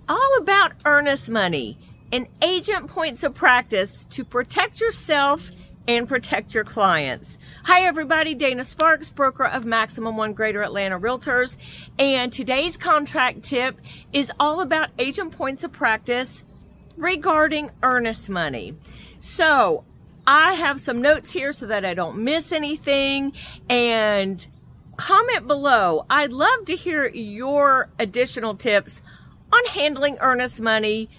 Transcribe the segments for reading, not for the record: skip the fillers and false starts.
all about earnest money, an agent points of practice to protect yourself and protect your clients. Hi everybody, Dana Sparks, broker of Maximum One Greater Atlanta Realtors, and today's contract tip is all about agent points of practice regarding earnest money. So I have some notes here so that I don't miss anything, and comment below. I'd love to hear your additional tips on handling earnest money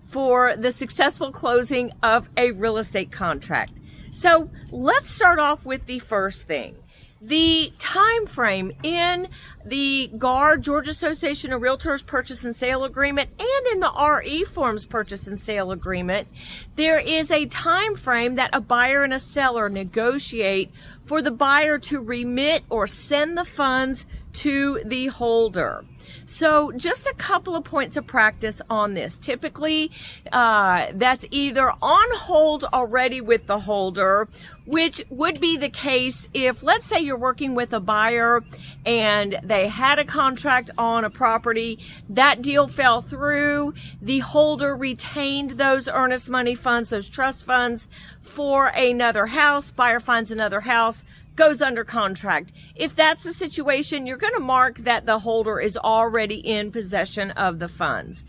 for the successful closing of a real estate contract. So let's start off with the first thing. The time frame in the GAR, Georgia Association of Realtors Purchase and Sale Agreement, and in the RE Forms Purchase and Sale Agreement, there is a time frame that a buyer and a seller negotiate for the buyer to remit or send the funds to the holder. So just a couple of points of practice on this. Typically, that's either on hold already with the holder, which would be the case if, let's say you're working with a buyer and they had a contract on a property, that deal fell through, the holder retained those earnest money funds, those trust funds, for another house, buyer finds another house, goes under contract. If that's the situation, you're going to mark that the holder is already in possession of the funds.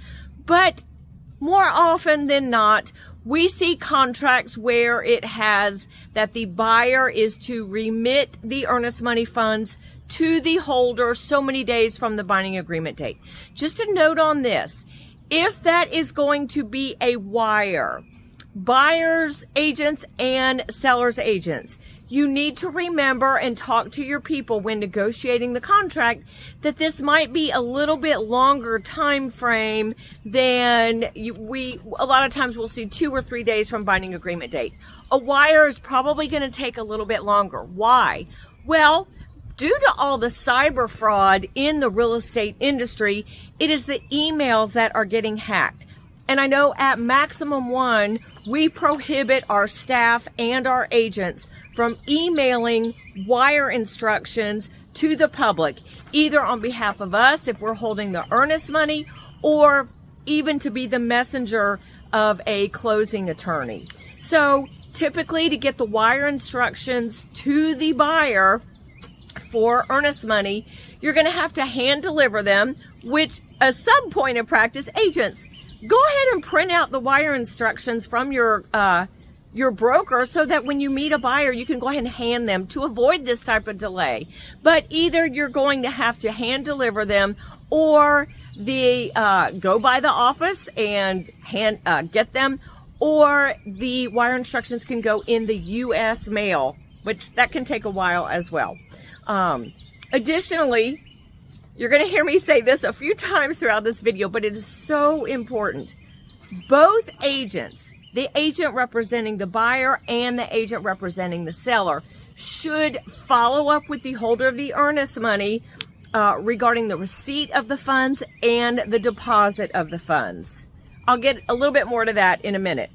But more often than not, we see contracts where it has that the buyer is to remit the earnest money funds to the holder so many days from the binding agreement date. Just a note on this, if that is going to be a wire, buyers agents and sellers agents, you need to remember and talk to your people when negotiating the contract that this might be a little bit longer time frame than a lot of times we'll see 2 or 3 days from binding agreement date. A wire is probably going to take a little bit longer. Why? Well, due to all the cyber fraud in the real estate industry, it is the emails that are getting hacked. And I know at Maximum One, we prohibit our staff and our agents from emailing wire instructions to the public, either on behalf of us if we're holding the earnest money, or even to be the messenger of a closing attorney. So typically, to get the wire instructions to the buyer for earnest money, you're going to have to hand deliver them, which a sub point of practice, agents, go ahead and print out the wire instructions from your broker so that when you meet a buyer, you can go ahead and hand them to avoid this type of delay. But either you're going to have to hand deliver them, or go by the office and get them, or the wire instructions can go in the U.S. mail, which that can take a while as well. Additionally, you're going to hear me say this a few times throughout this video, but it is so important. Both agents, the agent representing the buyer and the agent representing the seller, should follow up with the holder of the earnest money regarding the receipt of the funds and the deposit of the funds. I'll get a little bit more to that in a minute.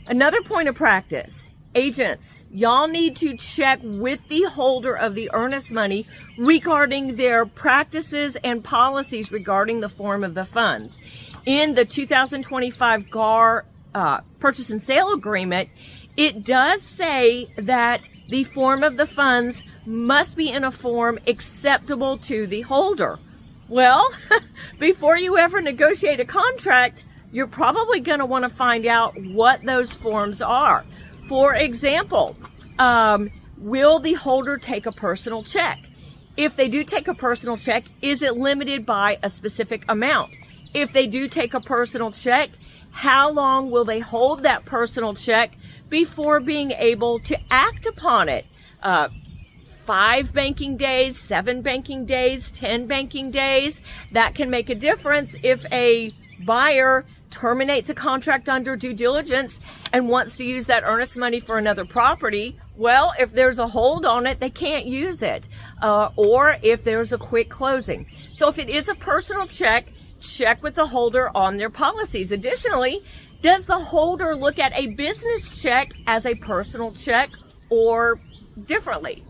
Another point of practice. Agents, y'all need to check with the holder of the earnest money regarding their practices and policies regarding the form of the funds. In the 2025 GAR Purchase and Sale Agreement, it does say that the form of the funds must be in a form acceptable to the holder. Well, before you ever negotiate a contract, you're probably going to want to find out what those forms are. For example, will the holder take a personal check? If they do take a personal check, is it limited by a specific amount? If they do take a personal check, how long will they hold that personal check before being able to act upon it? 5 banking days, 7 banking days, 10 banking days. That can make a difference if a buyer terminates a contract under due diligence and wants to use that earnest money for another property. Well, if there's a hold on it, they can't use it. Or if there's a quick closing. So if it is a personal check, check with the holder on their policies. Additionally, does the holder look at a business check as a personal check or differently?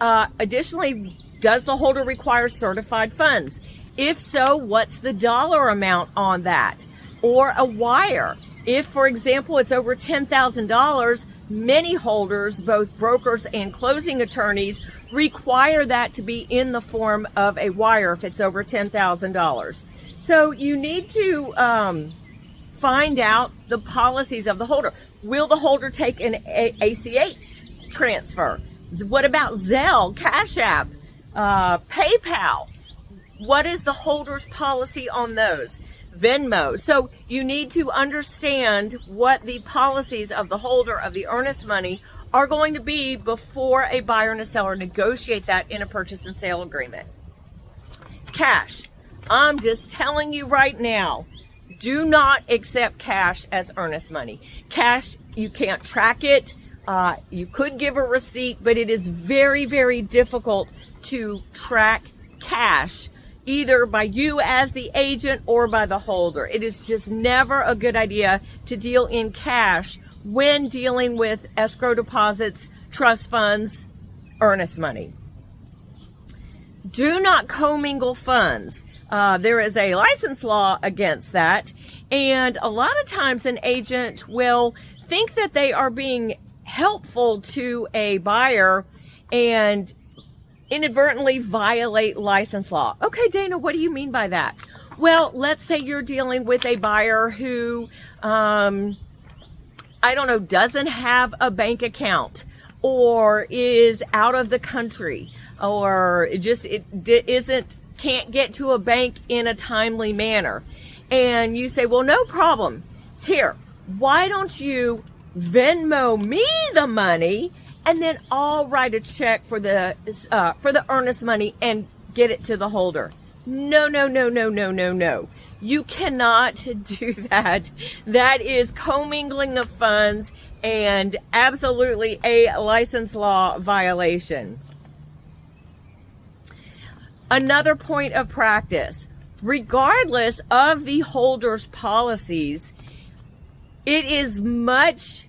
Additionally, does the holder require certified funds? If so, what's the dollar amount on that? Or a wire. If, for example, it's over $10,000, many holders, both brokers and closing attorneys, require that to be in the form of a wire if it's over $10,000. So you need to find out the policies of the holder. Will the holder take an ACH transfer? What about Zelle, Cash App, PayPal? What is the holder's policy on those? Venmo. So you need to understand what the policies of the holder of the earnest money are going to be before a buyer and a seller negotiate that in a purchase and sale agreement. Cash. I'm just telling you right now, do not accept cash as earnest money. Cash, you can't track it. You could give a receipt, but it is very, very difficult to track cash, either by you as the agent or by the holder. It is just never a good idea to deal in cash when dealing with escrow deposits, trust funds, earnest money. Do not commingle funds. There is a license law against that, and a lot of times an agent will think that they are being helpful to a buyer and inadvertently violate license law. Okay, Dana, what do you mean by that? Well, let's say you're dealing with a buyer who, doesn't have a bank account, or is out of the country, or can't get to a bank in a timely manner. And you say, well, no problem. Here, why don't you Venmo me the money, and then I'll write a check for the earnest money and get it to the holder. No. You cannot do that. That is commingling of funds and absolutely a license law violation. Another point of practice, regardless of the holder's policies, it is much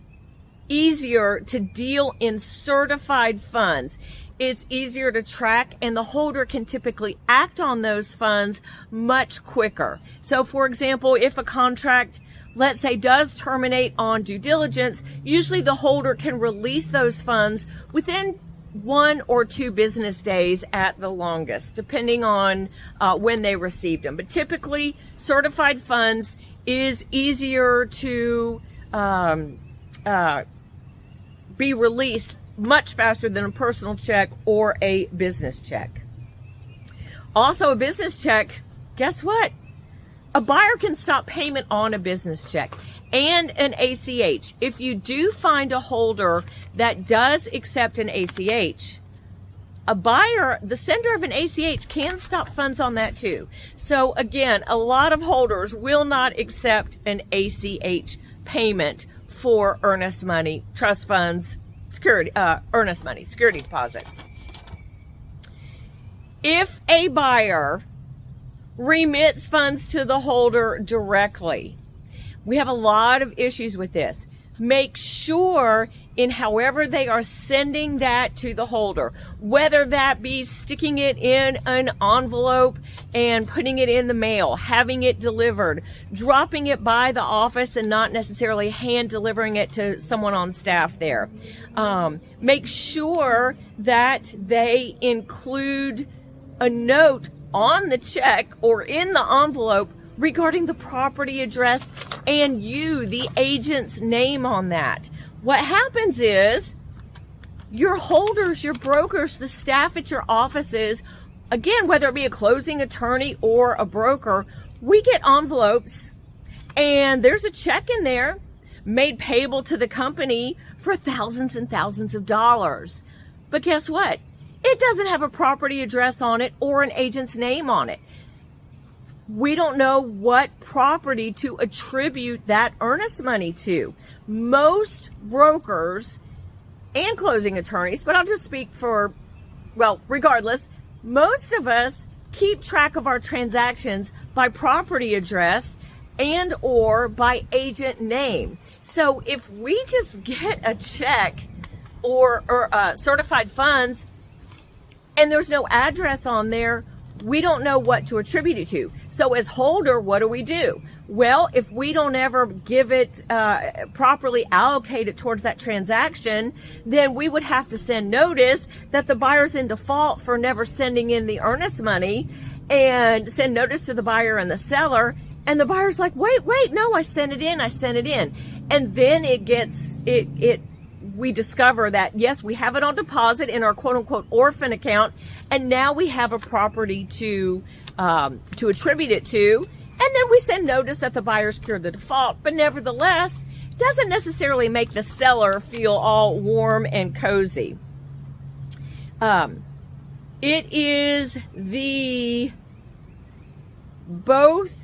easier to deal in certified funds. It's easier to track, and the holder can typically act on those funds much quicker. So, for example, if a contract, let's say, does terminate on due diligence, usually the holder can release those funds within 1 or 2 business days at the longest, depending on when they received them. But typically, certified funds is easier to be released much faster than a personal check or a business check. Also, a business check, guess what? A buyer can stop payment on a business check and an ACH. If you do find a holder that does accept an ACH, a buyer, the sender of an ACH, can stop funds on that too. So again, a lot of holders will not accept an ACH payment for earnest money, trust funds, earnest money, security deposits. If a buyer remits funds to the holder directly, we have a lot of issues with this. Make sure in however they are sending that to the holder, whether that be sticking it in an envelope and putting it in the mail, having it delivered, dropping it by the office and not necessarily hand delivering it to someone on staff there. Make sure that they include a note on the check or in the envelope regarding the property address and you, the agent's name on that. What happens is your holders, your brokers, the staff at your offices, again, whether it be a closing attorney or a broker, we get envelopes and there's a check in there made payable to the company for thousands and thousands of dollars. But guess what? It doesn't have a property address on it or an agent's name on it. We don't know what property to attribute that earnest money to. Most brokers and closing attorneys, but I'll just speak for, regardless, most of us keep track of our transactions by property address and or by agent name. So if we just get a check or certified funds and there's no address on there, we don't know what to attribute it to. So as holder, what do? Well, if we don't ever give it, properly allocate it towards that transaction, then we would have to send notice that the buyer's in default for never sending in the earnest money, and send notice to the buyer and the seller. And the buyer's like, wait, no, I sent it in. And then we discover that, yes, we have it on deposit in our quote unquote orphan account. And now we have a property to attribute it to. And then we send notice that the buyer's cured the default. But nevertheless, doesn't necessarily make the seller feel all warm and cozy. It is both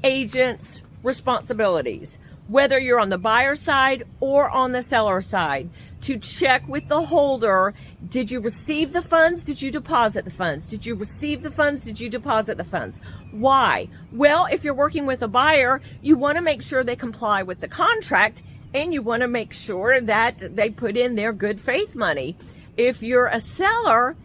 agents' responsibilities, whether you're on the buyer side or on the seller side, to check with the holder. Did you receive the funds? Did you deposit the funds? Did you receive the funds? Did you deposit the funds? Why? Well, if you're working with a buyer, you want to make sure they comply with the contract, and you want to make sure that they put in their good faith money. If you're a seller,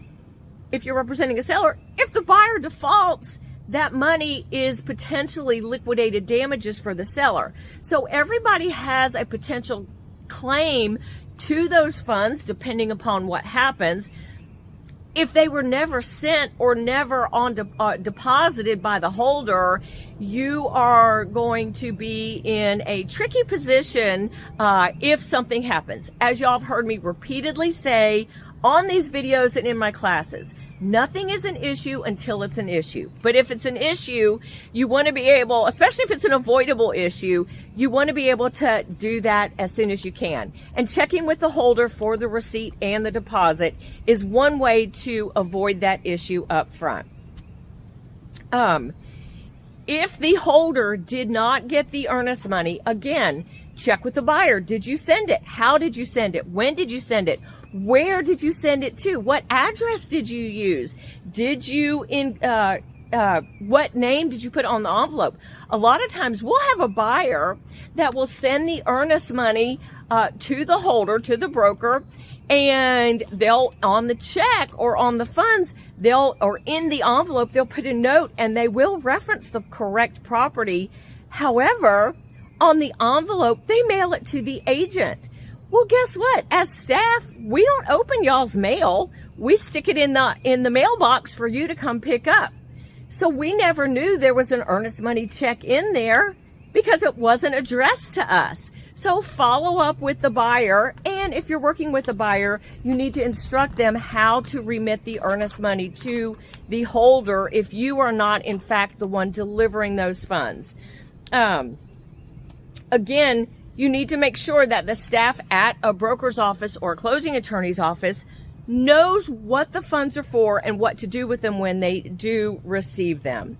if you're representing a seller, if the buyer defaults, that money is potentially liquidated damages for the seller. So everybody has a potential claim to those funds depending upon what happens. If they were never sent or never deposited by the holder, you are going to be in a tricky position if something happens. As y'all have heard me repeatedly say on these videos and in my classes, nothing is an issue until it's an issue. But if it's an issue, you want to be able, especially if it's an avoidable issue, you want to be able to do that as soon as you can. And checking with the holder for the receipt and the deposit is one way to avoid that issue up front. If the holder did not get the earnest money, again, check with the buyer. Did you send it? How did you send it? When did you send it? Where did you send it to? What address did you use? Did you what name did you put on the envelope? A lot of times we'll have a buyer that will send the earnest money to the holder, to the broker, and they'll, on the check or on the funds, or in the envelope, they'll put a note and they will reference the correct property. However, on the envelope, they mail it to the agent. Well, guess what? As staff, we don't open y'all's mail. We stick it in the mailbox for you to come pick up. So we never knew there was an earnest money check in there because it wasn't addressed to us. So follow up with the buyer. And if you're working with the buyer, you need to instruct them how to remit the earnest money to the holder if you are not, in fact, the one delivering those funds. Again, you need to make sure that the staff at a broker's office or a closing attorney's office knows what the funds are for and what to do with them when they do receive them.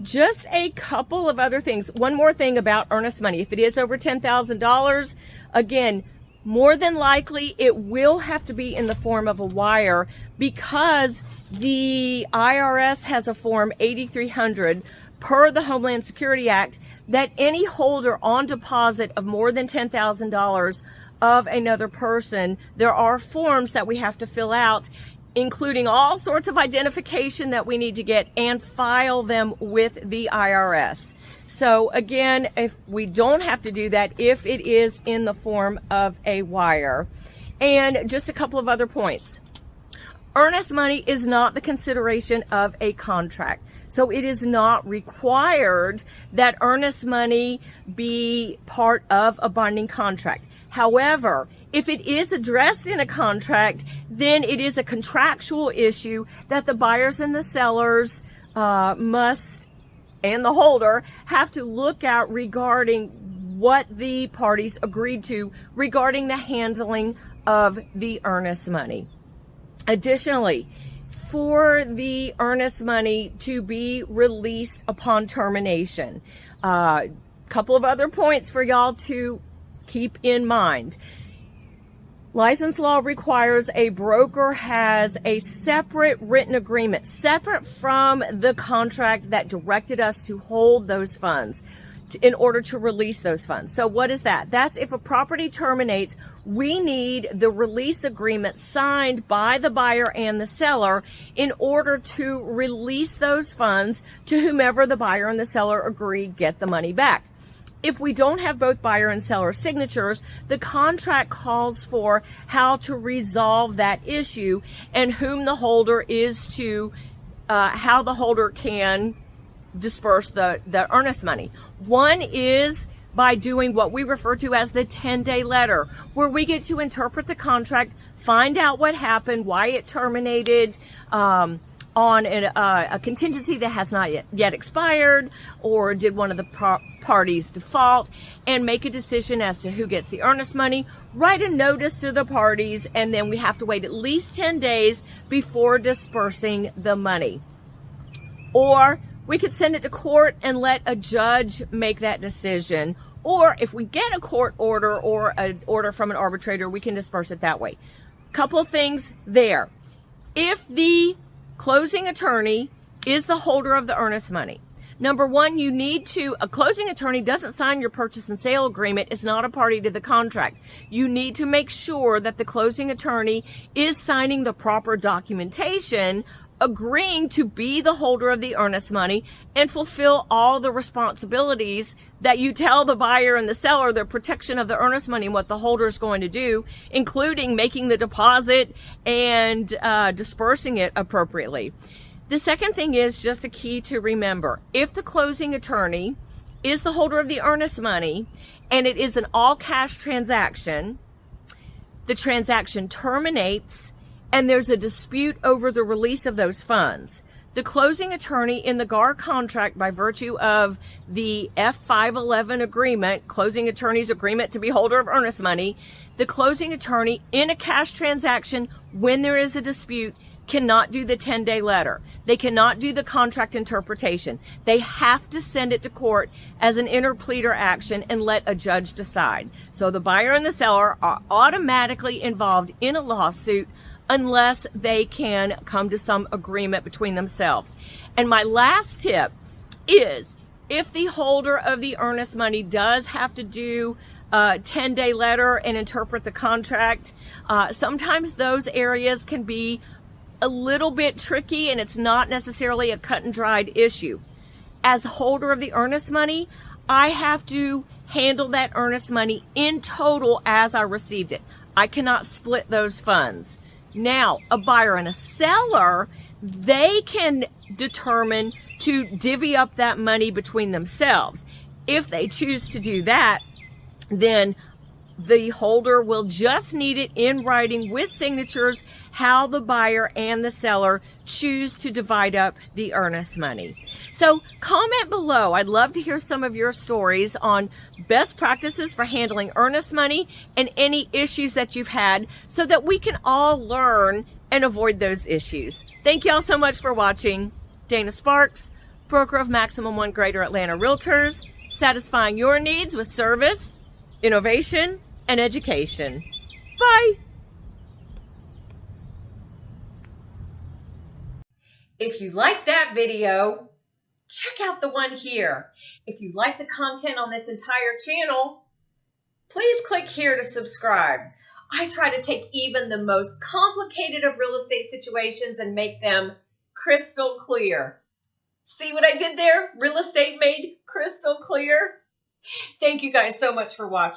Just a couple of other things. One more thing about earnest money. If it is over $10,000, again, more than likely it will have to be in the form of a wire, because the IRS has a form 8300 per the Homeland Security Act that any holder on deposit of more than $10,000 of another person, there are forms that we have to fill out, including all sorts of identification that we need to get and file them with the IRS. So again, if we don't have to do that, if it is in the form of a wire. And just a couple of other points. Earnest money is not the consideration of a contract. So it is not required that earnest money be part of a binding contract. However, if it is addressed in a contract, then it is a contractual issue that the buyers and the sellers must, and the holder, have to look out regarding what the parties agreed to regarding the handling of the earnest money. Additionally, for the earnest money to be released upon termination, couple of other points for y'all to keep in mind. License law requires a broker has a separate written agreement, separate from the contract that directed us to hold those funds. in order to release those funds. So what is that? That's if a property terminates, we need the release agreement signed by the buyer and the seller in order to release those funds to whomever the buyer and the seller agree get the money back. If we don't have both buyer and seller signatures, the contract calls for how to resolve that issue and whom the holder is to, how the holder can disperse the earnest money. One is by doing what we refer to as the 10-day letter, where we get to interpret the contract, find out what happened, why it terminated, on a contingency that has not yet expired, or did one of the parties default, and make a decision as to who gets the earnest money, write a notice to the parties, and then we have to wait at least 10 days before dispersing the money. Or we could send it to court and let a judge make that decision. Or if we get a court order or an order from an arbitrator, we can disperse it that way. Couple of things there. If the closing attorney is the holder of the earnest money, number one, a closing attorney doesn't sign your purchase and sale agreement, is not a party to the contract. You need to make sure that the closing attorney is signing the proper documentation, agreeing to be the holder of the earnest money and fulfill all the responsibilities that you tell the buyer and the seller, the protection of the earnest money and what the holder is going to do, including making the deposit and dispersing it appropriately. The second thing is just a key to remember. If the closing attorney is the holder of the earnest money and it is an all-cash transaction, the transaction terminates and there's a dispute over the release of those funds. The closing attorney in the GAR contract, by virtue of the F511 agreement, closing attorney's agreement to be holder of earnest money, the closing attorney in a cash transaction, when there is a dispute, cannot do the 10-day letter. They cannot do the contract interpretation. They have to send it to court as an interpleader action and let a judge decide. So the buyer and the seller are automatically involved in a lawsuit unless they can come to some agreement between themselves. And my last tip is, if the holder of the earnest money does have to do a 10-day letter and interpret the contract, sometimes those areas can be a little bit tricky and it's not necessarily a cut and dried issue. As the holder of the earnest money, I have to handle that earnest money in total as I received it. I cannot split those funds. Now, a buyer and a seller, they can determine to divvy up that money between themselves. If they choose to do that, then the holder will just need it in writing with signatures how the buyer and the seller choose to divide up the earnest money. So comment below. I'd love to hear some of your stories on best practices for handling earnest money and any issues that you've had so that we can all learn and avoid those issues. Thank you all so much for watching. Dana Sparks, broker of Maximum One Greater Atlanta Realtors, satisfying your needs with service, innovation, and education. Bye. If you like that video, check out the one here. If you like the content on this entire channel, please click here to subscribe. I try to take even the most complicated of real estate situations and make them crystal clear. See what I did there? Real estate made crystal clear. Thank you guys so much for watching.